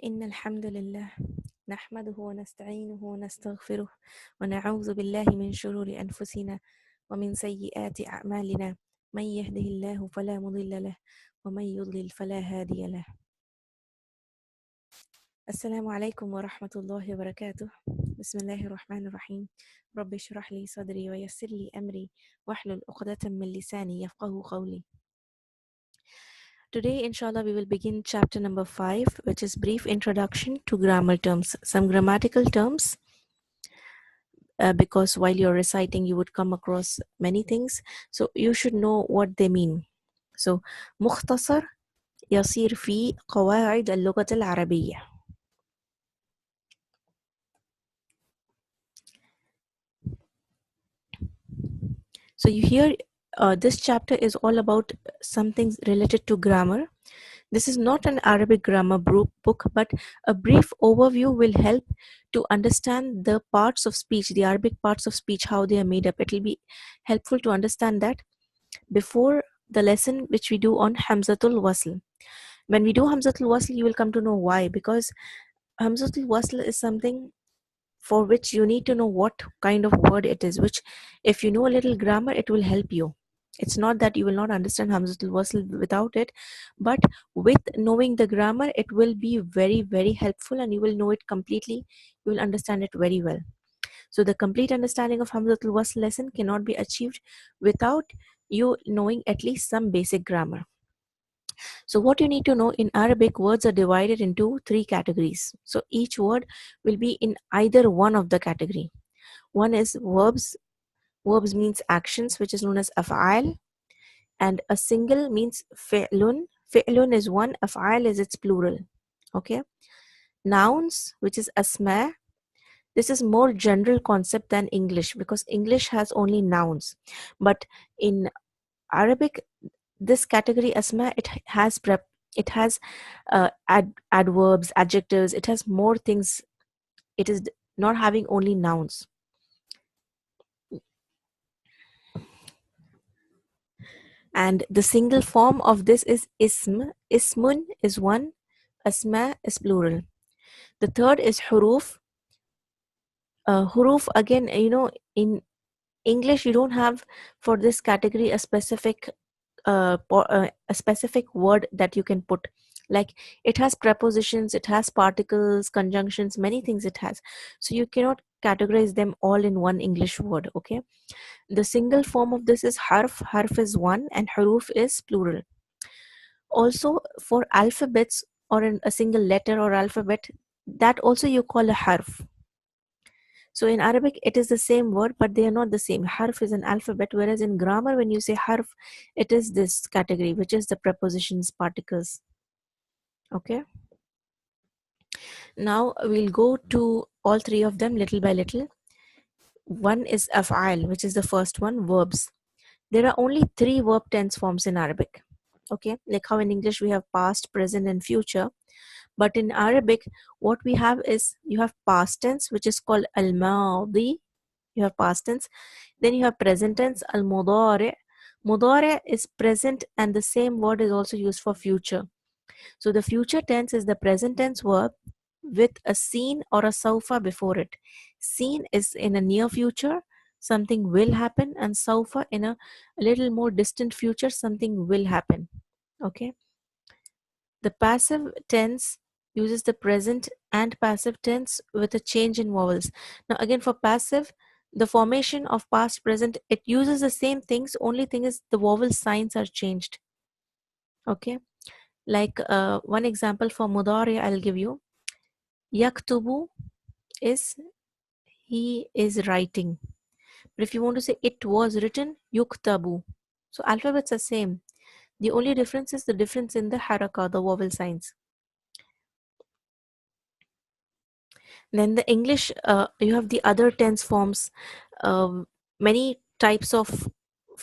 إن الحمد لله نحمده ونستعينه ونستغفره ونعوذ بالله من شرور أنفسنا ومن سيئات أعمالنا من يهده الله فلا مضل له ومن يضلل فلا هادي له. السلام عليكم ورحمة الله وبركاته. بسم الله الرحمن الرحيم. رب اشرح لي صدري ويسر لي أمري واحلل عقدة من لساني يفقه قولي. Today, inshallah, we will begin chapter number 5, which is brief introduction to grammar terms. Some grammatical terms, because while you're reciting, you would come across many things. So you should know what they mean. So, مختصر يصير في قواعد اللغة العربية. So you hear this chapter is all about something related to grammar. This is not an Arabic grammar book, but a brief overview will help to understand the parts of speech, the Arabic parts of speech, how they are made up. It will be helpful to understand that before the lesson which we do on Hamzatul Wasl. When we do Hamzatul Wasl, you will come to know why. Because Hamzatul Wasl is something for which you need to know what kind of word it is, which if you know a little grammar, it will help you. It's not that you will not understand Hamzatul Wasl without it, but with knowing the grammar, it will be very, very helpful and you will know it completely. You will understand it very well. So the complete understanding of Hamzatul Wasl lesson cannot be achieved without you knowing at least some basic grammar. So what you need to know, in Arabic, words are divided into 3 categories. So each word will be in either one of the category. One is verbs. Verbs means actions, which is known as af'al. And a single means fi'lun. Fi'lun is one, af'al is its plural. Okay. Nouns, which is asma. This is more general concept than English, because English has only nouns. But in Arabic, this category asma, it has adverbs, adjectives, it has more things. It is not having only nouns. And the single form of this is ism. Ismun is one, asma is plural. The third is huruf. Huruf, again, in English you don't have for this category a specific word that you can put. Like, it has prepositions, it has particles, conjunctions, many things it has. So you cannot categorize them all in one English word. Okay. The single form of this is harf. Harf is one and huruf is plural. Also, for alphabets, or in a single letter or alphabet, that also you call a harf. So in Arabic, it is the same word, but they are not the same. Harf is an alphabet, whereas in grammar, when you say harf, it is this category, which is the prepositions, particles. Okay. Now we'll go to all 3 of them little by little. One is af'al, which is the first one, verbs. There are only 3 verb tense forms in Arabic. Okay, like how in English we have past, present, and future. But in Arabic, what we have is, you have past tense, which is called al-madi. You have past tense. Then you have present tense, al-mudari. Mudari is present, and the same word is also used for future. So the future tense is the present tense verb with a seen or a saufa before it. Seen is in a near future, something will happen, and saufa in a little more distant future, something will happen. Okay. The passive tense uses the present and passive tense with a change in vowels. Now again, for passive, the formation of past, present, it uses the same things, only thing is the vowel signs are changed. Okay. Like one example for mudari I'll give you. Yaktubu is he is writing. But if you want to say it was written, yuktabu. So alphabets are same. The only difference is the difference in the haraka, the vowel signs. Then the English, you have the other tense forms, many types of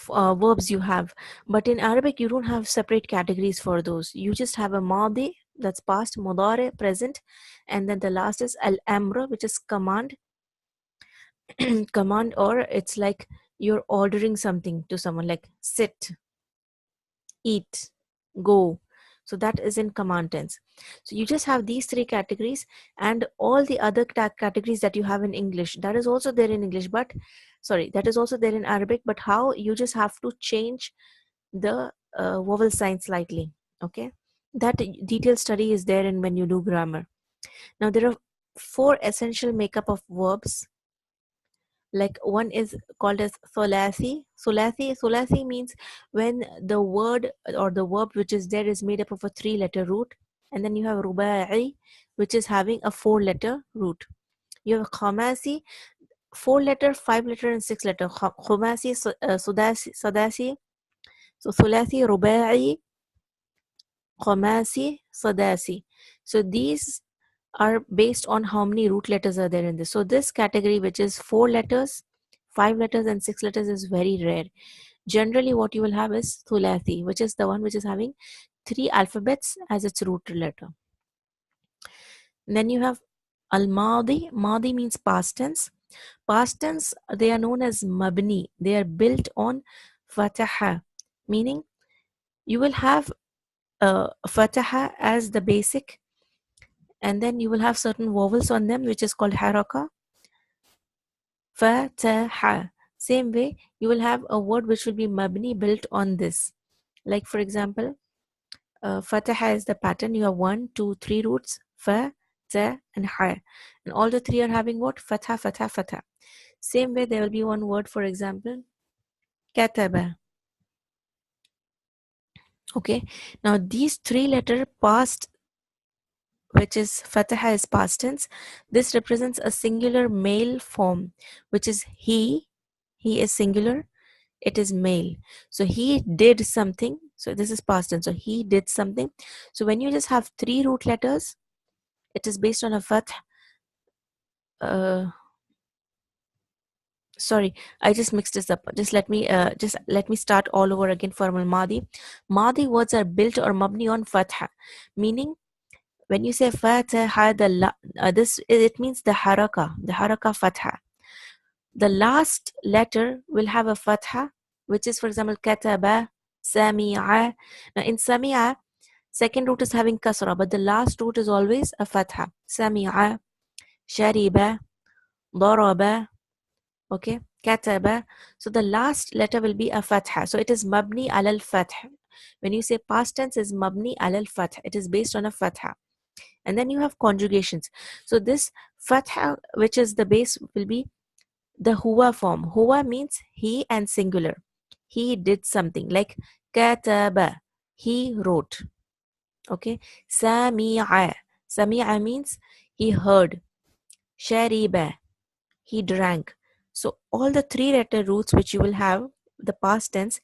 verbs you have. But in Arabic, you don't have separate categories for those. You just have a madi, that's past, mudare, present, and then the last is al-amr, which is command. Command, or it's like you're ordering something to someone, like sit, eat, go. So that is in command tense. So you just have these three categories, and all the other categories that you have in English, that is also there in English, but sorry, that is also there in Arabic, but how you just have to change the vowel sign slightly. Okay, that detailed study is there in when you do grammar. Now there are four essential makeup of verbs. Like one is called as thulathi means when the word or the verb which is there is made up of a three letter root. And then you have rubai, which is having a four letter root. You have khamasi, four letter, five letter, and six letter. Khumasi, sadasi. So thulathi, rubai, khamasi, sadasi. So these are based on how many root letters are there in this. So this category, which is four letters, five letters, and six letters, is very rare. Generally, what you will have is thulathi, which is the one which is having three alphabets as its root letter. And then you have al-madi. Madi means past tense. Past tense, they are known as mabni. They are built on fataha, meaning you will have fataha as the basic, and then you will have certain vowels on them, which is called haraka. Fataha. Same way, you will have a word which will be mabni built on this. Like for example, fataha is the pattern. You have one, two, three roots, fa, ta, and ha. And all the three are having what? Fatha, fatha, fatha. Same way, there will be one word, for example, kataba. Okay. Now, these three letter past, which is fataha is past tense, this represents a singular male form, which is he. He is singular. It is male. So he did something. So this is past tense. So he did something. So when you just have three root letters, it is based on a fath. Sorry, I just mixed this up. Just let me start all over again for Madi. Madi words are built or mabni on fatha, meaning when you say fatha, this it means the haraka fatha. The last letter will have a fatha, which is, for example, kataba, sami'a. Now in sami'a, second root is having kasra, but the last root is always a fatha. Sami'a, shariba, daraba. Okay, kataba. So the last letter will be a fatha. So it is mabni al fatha. When you say past tense is mabni al fatha, it is based on a fatha. And then you have conjugations. So this fatha, which is the base, will be the huwa form. Huwa means he and singular. He did something, like kataba, he wrote. Okay, sami'a. Sami'a means he heard. Shariba, he drank. So all the three letter roots which you will have, the past tense,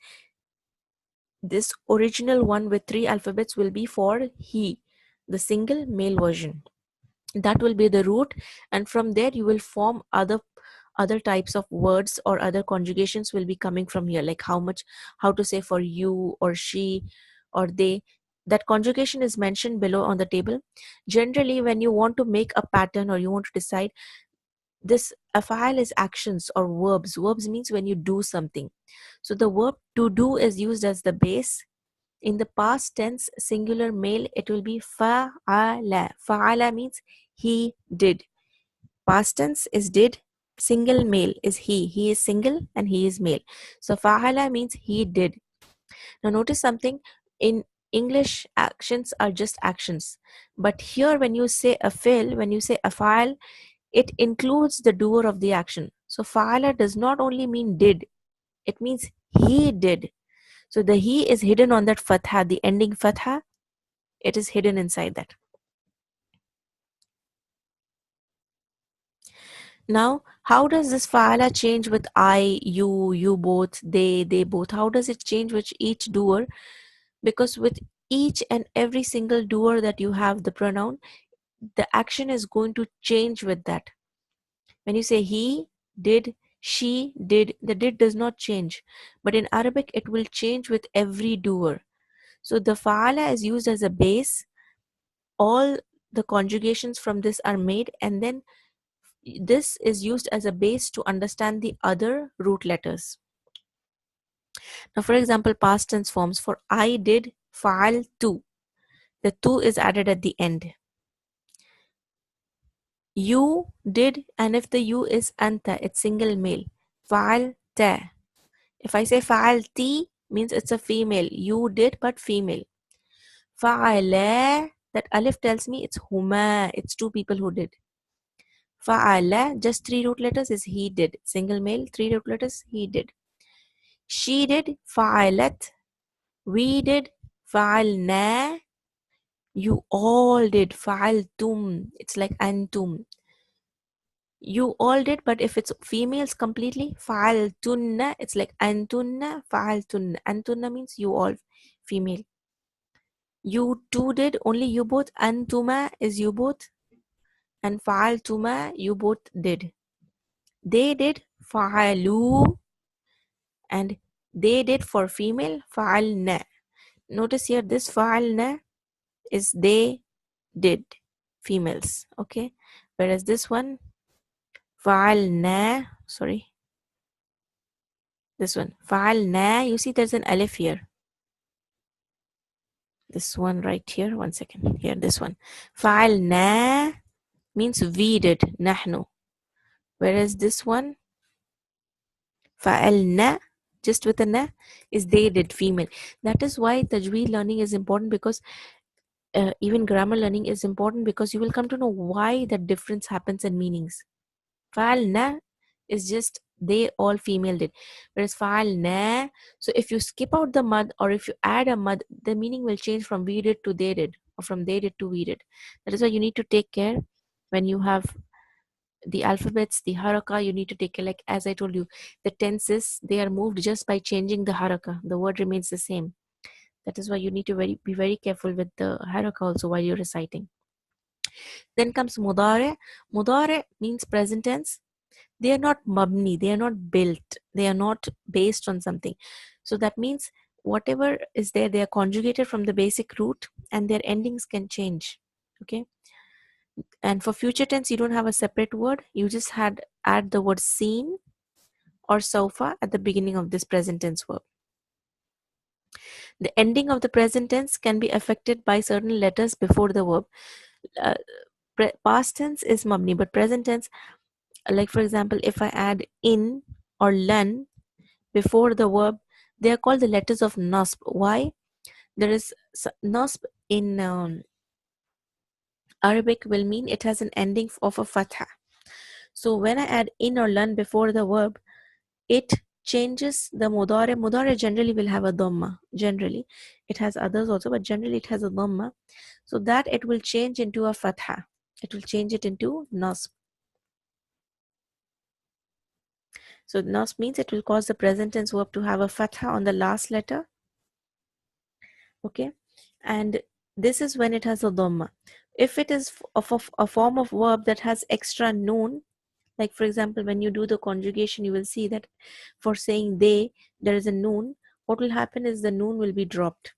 this original one with three alphabets will be for he, the single male version. That will be the root, and from there you will form other types of words, or other conjugations will be coming from here, like how to say for you or she or they. That conjugation is mentioned below on the table. Generally, when you want to make a pattern or you want to decide, this af'al is actions or verbs. Verbs means when you do something. So the verb to do is used as the base. In the past tense singular male, it will be fa'ala. Fa'ala means he did. Past tense is did. Single male is he. He is single and he is male. So fa'ala means he did. Now notice something. In English, actions are just actions. But here when you say a fi'l, when you say a fa'al, it includes the doer of the action. So fa'ala does not only mean did, it means he did. So the he is hidden on that fatha, the ending fatha, it is hidden inside that. Now, how does this fa'ala change with I, you both, they both? How does it change with each doer? Because with each and every single doer that you have the pronoun, the action is going to change with that. When you say he did, she did, the did does not change. But in Arabic, it will change with every doer. So the fa'ala is used as a base. All the conjugations from this are made, and then this is used as a base to understand the other root letters. Now, for example, past tense forms for I did, fa'al tu. The tu is added at the end. You did, and if the you is anta, it's single male. Fa'alta. If I say fa'alti, means it's a female. You did, but female. Fa'ala, that alif tells me it's huma. It's two people who did. Fa'ala, just three root letters is he did. Single male, three root letters, he did. She did, fa'alat. We did, fa'alna. You all did, fa'altum. It's like antum. You all did, but if it's females completely, fa'altunna. It's like antunna, fa'altunna. Antunna means you all, female. You two did, only you both. Antuma is you both. And fa'altuma, you both did. They did, fa'alu. And they did for female, fa'alna. Notice here, this fa'alna is they did, females. Okay. Whereas this one, fa'alna, sorry. This one, fa'alna, you see there's an alif here. This one right here, one second. Here, this one. Fa'alna means we did, nahnu. Whereas this one, fa'alna, just with a na, is they did, female. That is why Tajweed learning is important, because even grammar learning is important, because you will come to know why that difference happens in meanings. Fa'alna is just they all female did. Whereas fa'alna, so if you skip out the mud or if you add a mud, the meaning will change from we did to they did, or from they did to we did. That is why you need to take care when you have the alphabets, the haraka, you need to take care. Like as I told you, the tenses, they are moved just by changing the haraka. The word remains the same. That is why you need to be very careful with the haraka also while you're reciting. Then comes mudare. Mudare means present tense. They are not mabni, they are not built, they are not based on something. So that means whatever is there, they are conjugated from the basic root and their endings can change. Okay. And for future tense, you don't have a separate word. You just add the word seen or sofa at the beginning of this present tense verb. The ending of the present tense can be affected by certain letters before the verb. Past tense is mabni, but present tense, like for example, if I add in or lan before the verb, they are called the letters of nasb. Why? There is nasb in Arabic will mean it has an ending of a fatha. So when I add in or lan before the verb, it changes the mudare. Mudare generally will have a dhamma. Generally, it has others also, but generally it has a dhamma. So that it will change into a fatha. It will change it into nasb. So nasb means it will cause the present tense verb to have a fatha on the last letter. Okay, and this is when it has a dhamma. If it is of a form of verb that has extra noon, like for example, when you do the conjugation, you will see that for saying they, there is a noon. What will happen is the noon will be dropped.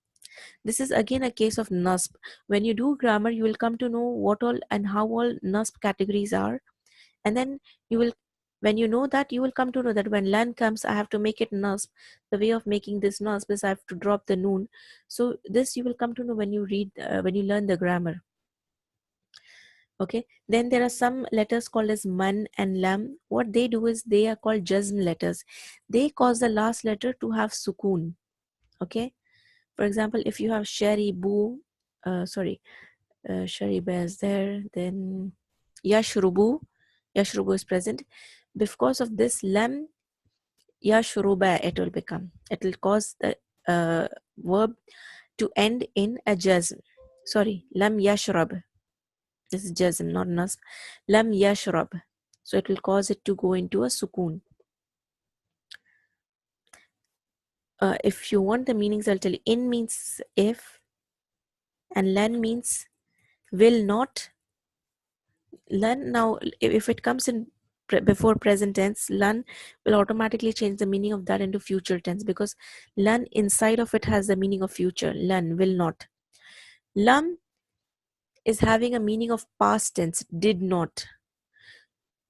This is again a case of nasb. When you do grammar, you will come to know what all and how all nasb categories are, and then you will, when you know that, you will come to know that when lan comes, I have to make it nasb. The way of making this nasb is I have to drop the noon. So this you will come to know when you read, when you learn the grammar. Okay, then there are some letters called as man and lam. What they do is they are called jazm letters. They cause the last letter to have sukoon. Okay, for example, if you have sharibu, shariba is there, then yashrubu, yashrubu is present. Because of this lam, yashruba, it will become, it will cause the verb to end in a jazm. Sorry, lam yashrab. This is jazm, not nasb. Lam yashrab. So it will cause it to go into a sukoon. If you want the meanings, I'll tell you. In means if, and lan means will not. Lan, now if it comes in before present tense, lan will automatically change the meaning of that into future tense, because lan inside of it has the meaning of future. Lan, will not. Lam is having a meaning of past tense, did not.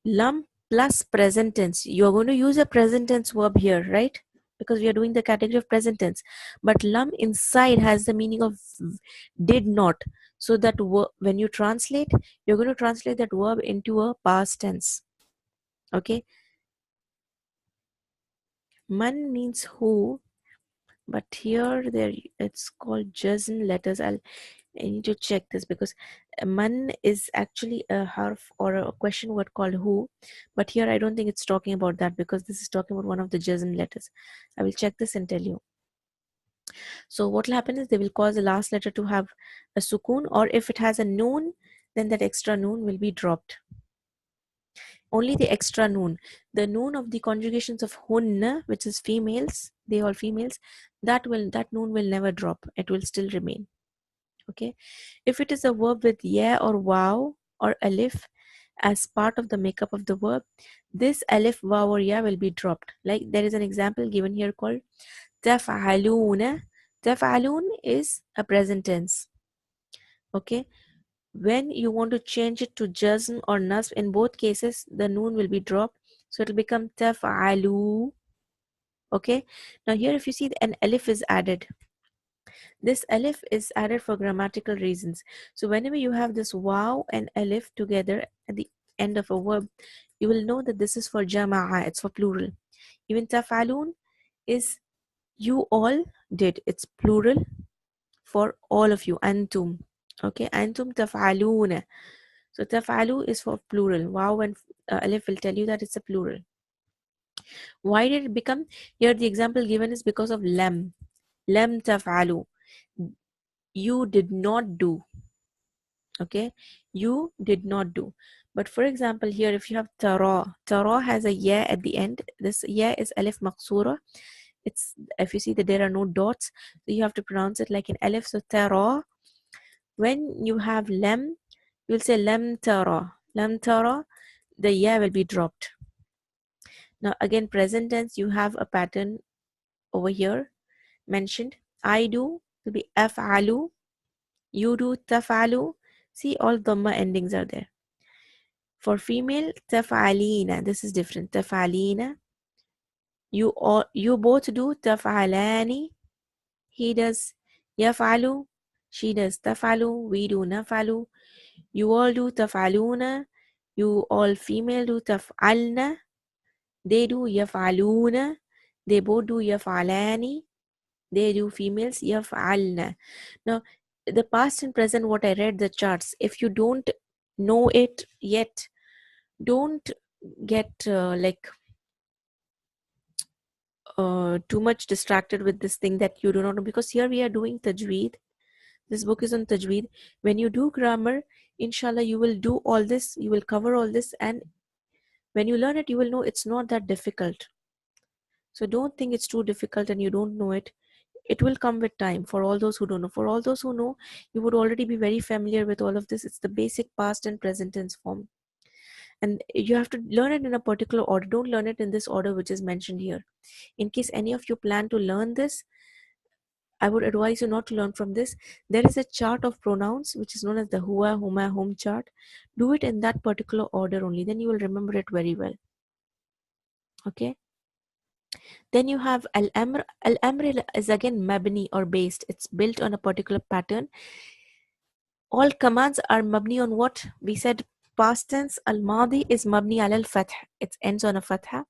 Lam plus present tense. You are going to use a present tense verb here, right? because we are doing the category of present tense. But lam inside has the meaning of did not. So that when you translate, you're going to translate that verb into a past tense. Okay. Man means who, but here there it's called jazm letters. I need to check this because man is actually a harf or a question word called who, but here I don't think it's talking about that because this is talking about one of the jazm letters. I will check this and tell you. So what will happen is they will cause the last letter to have a sukun, or if it has a noon, then that extra noon will be dropped. Only the extra noon, the noon of the conjugations of hunna, which is females, they all females, that noon will never drop. It will still remain. Okay. If it is a verb with ya or wow or alif as part of the makeup of the verb, this alif, wow or ya will be dropped. Like there is an example given here called taf'aluna. Taf'alun is a present tense. Okay. When you want to change it to jazm or nasb, in both cases the noon will be dropped, so it will become taf'alu. Okay. Now here if you see an alif is added, this alif is added for grammatical reasons. So whenever you have this wow and alif together at the end of a verb, you will know that this is for jama'a, it's for plural. Even taf'alun is you all did, it's plural for all of you, antum. Okay, antum taf'aluna. So taf'alu is for plural. Wow and alif will tell you that it's a plural. Why did it become? Here the example given is because of lam. Lam taf'alu. You did not do. Okay, you did not do. But for example here if you have tara has a ya at the end. This ya is alif maqsura. It's, if you see that there are no dots, so you have to pronounce it like an alif. So tara, when you have lam, you'll say lam tara. Lam tara, the ya will be dropped. Now again present tense, you have a pattern over here mentioned. I do will be af'alu, you do taf'alu. See, all dhamma endings are there. For female, taf'alina, this is different. Taf'alina, you both do. Taf'alani, he does. Yaf'alu, she does. Taf'alu, we do. Naf'alu, you all do. Taf'aluna, you all female do. Taf'alna, they do. Yaf'aluna, they both do. Yaf'alani, they do. Females, yaf'alna. Now the past and present, what I read the charts, if you don't know it yet, don't get too much distracted with this thing that you do not know, because here we are doing Tajweed. This book is on Tajweed. When you do grammar, inshallah you will do all this, you will cover all this, and when you learn it you will know it's not that difficult. So don't think it's too difficult and you don't know it. It will come with time. For all those who don't know, for all those who know, you would already be very familiar with all of this. It's the basic past and present tense form, and you have to learn it in a particular order. Don't learn it in this order which is mentioned here. In case any of you plan to learn this, I would advise you not to learn from this. There is a chart of pronouns which is known as the hua, huma, hum chart. Do it in that particular order only, then you will remember it very well. Okay. Then you have al-amr. Al-amr is again mabni or based. It's built on a particular pattern. All commands are mabni on what? We said past tense. Al-madi is mabni al-fath. It ends on a fatha.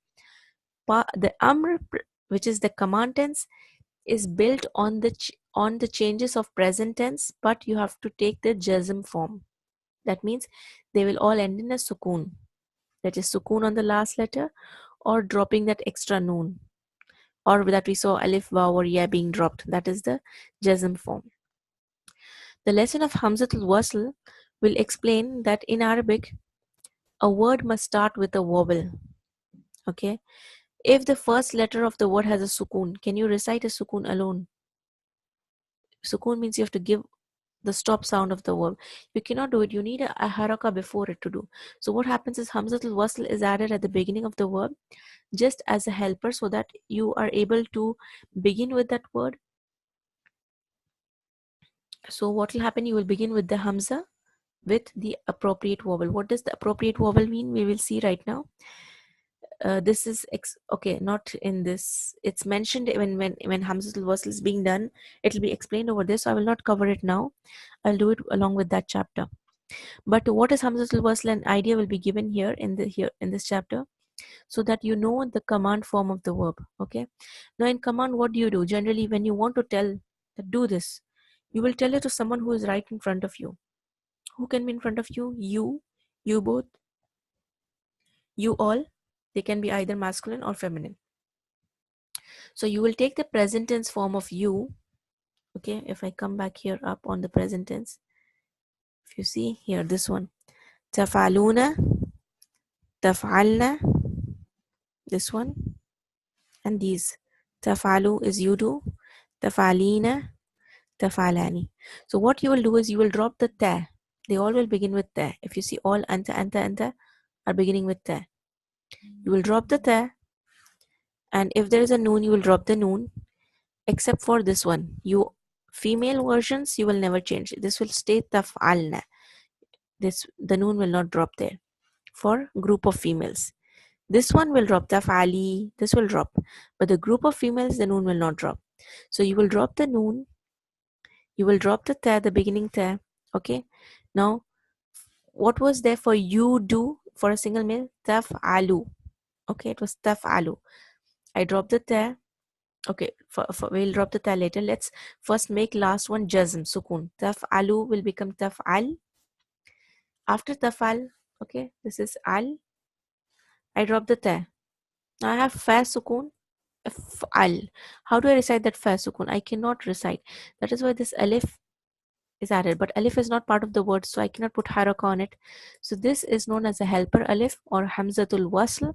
The amr, which is the command tense, is built on the changes of present tense, but you have to take the jazm form. That means they will all end in a sukun. That is sukun on the last letter, or dropping that extra noon, or that we saw alif, waw or ya being dropped. That is the jazm form. The lesson of Hamzatul Wasl will explain that in Arabic, a word must start with a vowel. Okay. If the first letter of the word has a sukun, can you recite a sukun alone? Sukun means you have to give the stop sound of the verb. You cannot do it. You need a haraka before it to do. So what happens is Hamzatul Wasl is added at the beginning of the verb just as a helper, so that you are able to begin with that word. So what will happen? You will begin with the Hamza with the appropriate vowel. What does the appropriate vowel mean? We will see right now. this is okay, not in this. It's mentioned when Hamzatul Wasl is being done. It'll be explained over this. So I will not cover it now. I'll do it along with that chapter. But what is Hamzatul Wasl? An idea will be given here in this chapter, so that you know the command form of the verb. Okay. Now in command, what do? Generally, when you want to tell that do this, you will tell it to someone who is right in front of you. Who can be in front of you? You both, you all. They can be either masculine or feminine. So you will take the present tense form of you. Okay, if I come back here up on the present tense, if you see here, this one, tafaluna, tafalna, this one, and these. Tafalu is you do, tafalina, tafalani. So what you will do is you will drop the ta. They all will begin with ta. If you see all anta are beginning with ta. You will drop the ta, and if there is a noon, you will drop the noon, except for this one. You female versions, you will never change. This will stay tafalna. The noon will not drop there for group of females. This one will drop tafali. This will drop, but the group of females, the noon will not drop. So you will drop the noon. You will drop the ta, the beginning ta. Okay. Now, what was there for you do for a single male? Tafalu. Okay, it was tafalu. I dropped the ta. Okay, we'll drop the ta later. Let's first make last one jazm, sukun. Taf'alu will become taf'al. After taf'al, okay, this is al. I drop the ta. Now I have fa sukun, f'al. How do I recite that fa sukun? I cannot recite. That is why this alif is added. But alif is not part of the word, so I cannot put haraka on it. So this is known as a helper alif or hamzatul wasl.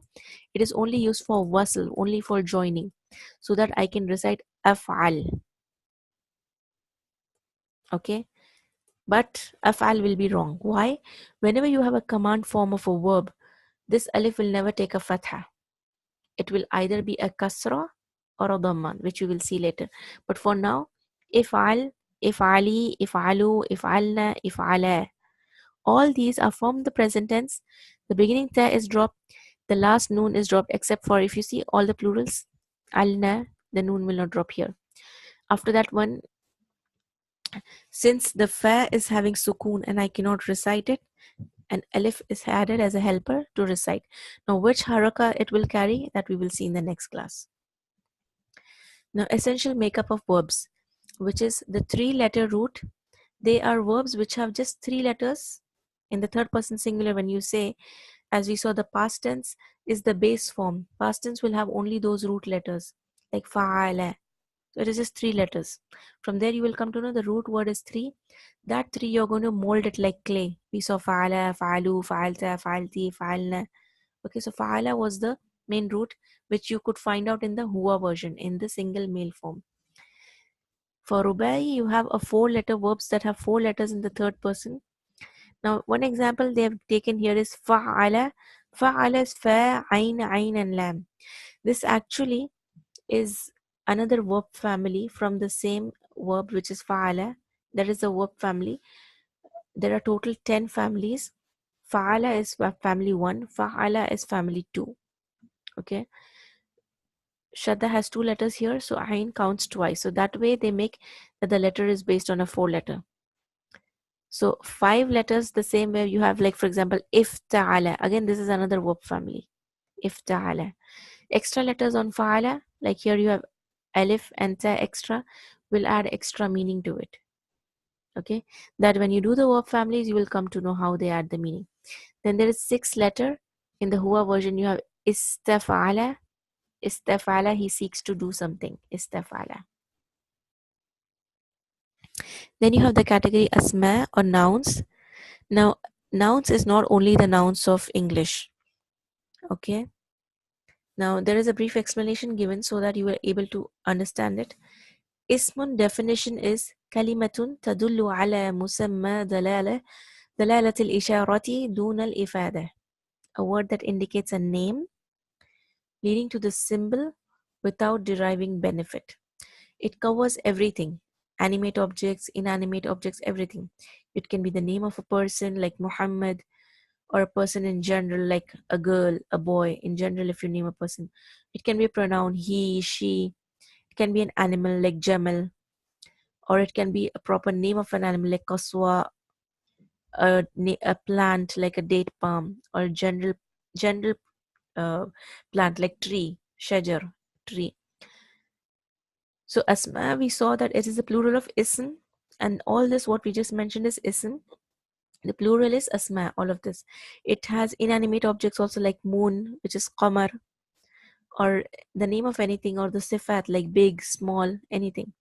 It is only used for wasl, only for joining, so that I can recite af'al. Okay, but af'al will be wrong. Why? Whenever you have a command form of a verb, this alif will never take a fatha. It will either be a kasra or a dhamman, which you will see later. But for now, if'al, if'ali, if'alu, if'alna, if'ala, all these are from the present tense. The beginning ta is dropped, the last noon is dropped, except for if you see all the plurals, alna, the noon will not drop here. After that one, since the fa is having sukoon and I cannot recite it, an alif is added as a helper to recite. Now, which haraka it will carry, that we will see in the next class. Now, essential makeup of verbs, which is the 3-letter root. They are verbs which have just 3 letters. In the third person singular, when you say, as we saw, the past tense is the base form. Past tense will have only those root letters, like fa'ala. So it is just 3 letters. From there, you will come to know the root word is 3. That 3, you're going to mold it like clay. We saw fa'ala, fa'alu, fa'alta, fa'alti, fa'alna. Okay, so fa'ala was the main root, which you could find out in the huwa version, in the single male form. For rubai, you have a 4-letter verbs that have 4 letters in the third person. Now, one example they have taken here is fa'ala. Fa'ala is fa, ain, and lam. This actually is another verb family from the same verb, which is fa'ala. That is a verb family. There are total 10 families. Fa'ala is family 1. Fa'ala is family 2. Okay. Shadda has 2 letters here, so ain counts twice. So that way they make that the letter is based on a 4-letter. So 5 letters, the same way you have, like for example, if ta'ala. Again, this is another verb family. If ta'ala. Extra letters on fa'ala, like here you have alif and ta extra, will add extra meaning to it. Okay, that when you do the verb families, you will come to know how they add the meaning. Then there is 6 letter. In the huwa version, you have istafala. Istafala, he seeks to do something. Istafala. Then you have the category asma or nouns. Now, nouns is not only the nouns of English. Okay. Now, there is a brief explanation given so that you are able to understand it. Ismun definition is kalimatun tadullu ala musamma dalalat al-isharati dun al-ifada. A word that indicates a name leading to the symbol without deriving benefit. It covers everything. Animate objects, inanimate objects, everything. It can be the name of a person like Muhammad, or a person in general, like a girl, a boy, in general, if you name a person. It can be a pronoun he, she. It can be an animal like Jamal, or it can be a proper name of an animal like Kaswa, a plant like a date palm, or a general uh, plant like tree, shajar, tree. So asma, we saw that it is the plural of ism, and all this what we just mentioned is ism. The plural is asma, all of this. It has inanimate objects also like moon, which is qamar, or the name of anything, or the sifat like big, small, anything.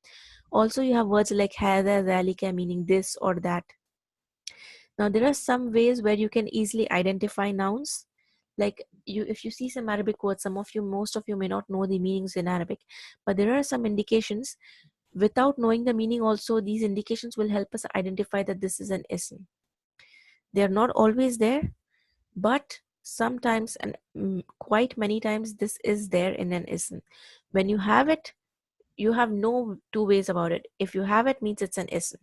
Also, you have words like hada, dhalika, meaning this or that. Now, there are some ways where you can easily identify nouns. Like if you see some Arabic words, most of you may not know the meanings in Arabic, but there are some indications. Without knowing the meaning, also these indications will help us identify that this is an ism. They are not always there, but sometimes and quite many times this is there in an ism. When you have it, you have no two ways about it. If you have it, means it's an ism.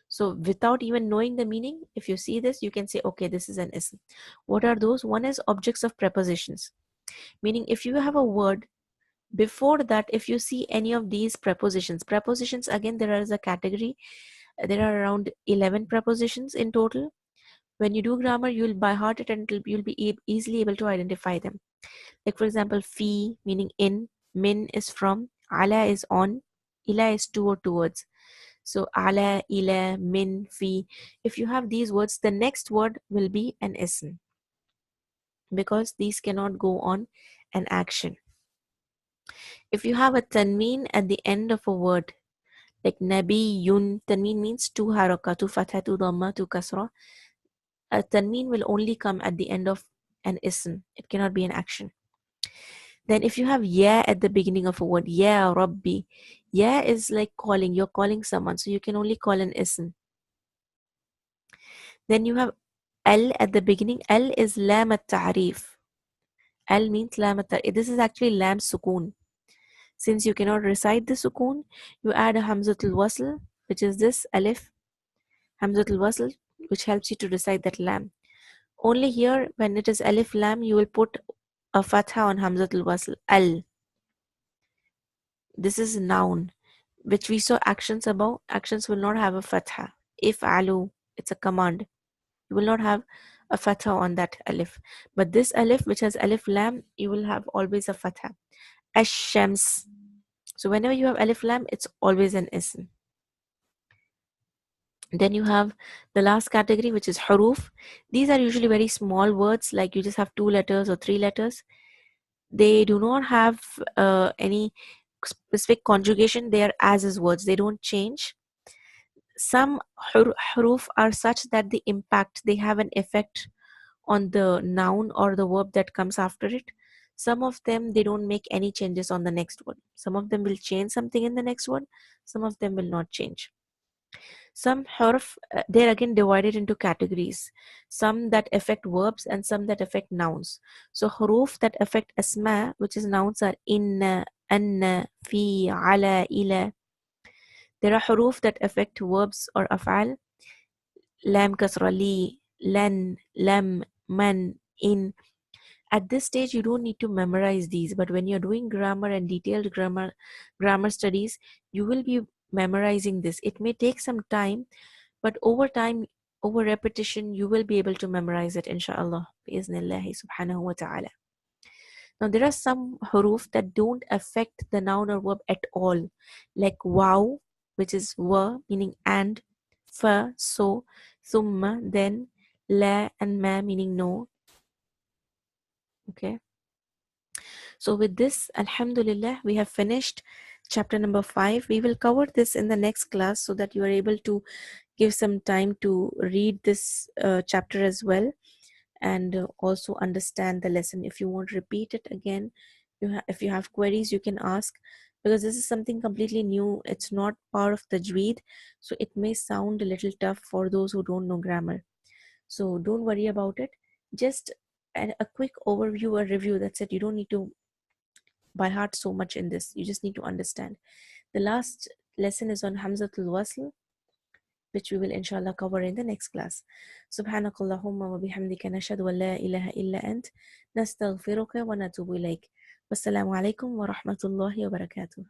So without even knowing the meaning, if you see this, you can say, okay, this is an ism. What are those? One is objects of prepositions, meaning if you have a word, before that, if you see any of these prepositions, again, there is a category. There are around 11 prepositions in total. When you do grammar, you'll by heart it and you'll be easily able to identify them. Like for example, fi meaning in, min is from, ala is on, ila is to or towards. So ala, ila, min, fi. If you have these words, the next word will be an ism because these cannot go on an action. If you have a tanween at the end of a word, like nabiyun, tanween means two haraka, two fatha, two dhamma, two kasra. A tanween will only come at the end of an ism. It cannot be an action. Then if you have ya at the beginning of a word, ya rabbi, ya is like calling, you're calling someone, so you can only call an ism. Then you have al at the beginning. Al is lam at-ta'rif. Al means lam at-ta'rif. This is actually lam sukoon. Since you cannot recite the sukoon, you add a hamzatul wasl, which is this alif, hamzatul wasl, which helps you to recite that lam. Only here, when it is alif lam, you will put a fatha on hamzatul wasl, al. This is noun, which we saw actions above. Actions will not have a fatha. If alu, it's a command. You will not have a fatha on that alif. But this alif, which has alif lam, you will have always a fatha. Ash-shams. So whenever you have alif lam, it's always an ism. Then you have the last category, which is huruf. These are usually very small words, like you just have 2 letters or 3 letters. They do not have any specific conjugation. They are as is words. They don't change. Some huruf are such that they have an effect on the noun or the verb that comes after it. Some of them, they don't make any changes on the next one. Some of them will change something in the next one. Some of them will not change. Some huruf, they're again divided into categories. Some that affect verbs and some that affect nouns. So huruf that affect asma, which is nouns, are inna, anna, fi, ala, ila. There are huruf that affect verbs or af'al. Lam kasra li, lan, lam, man, in. At this stage, you don't need to memorize these, but when you're doing grammar and detailed grammar studies, you will be memorizing this. It may take some time, but over time, over repetition, you will be able to memorize it, inshallah, bi'iznillahi subhanahu wa ta'ala. Now, there are some huruf that don't affect the noun or verb at all, like wow, which is wa, meaning and, fa, so, thumma, then, la, and ma, meaning no. Okay. So with this, alhamdulillah, we have finished chapter number 5. We will cover this in the next class so that you are able to give some time to read this chapter as well, and also understand the lesson. If you want to repeat it again, if you have queries, you can ask, because this is something completely new. It's not part of Tajweed, so it may sound a little tough for those who don't know grammar. So don't worry about it. Just a quick overview or review. That's it. You don't need to by heart so much in this. You just need to understand. The last lesson is on Hamzatul Wasl. which we will inshallah cover in the next class. Subhanakallahumma wa bihamdika nashhadu an la ilaha illa ant nastaghfiruka wa natubu ilayk. Wassalamu alaikum wa rahmatullahi wa barakatuh.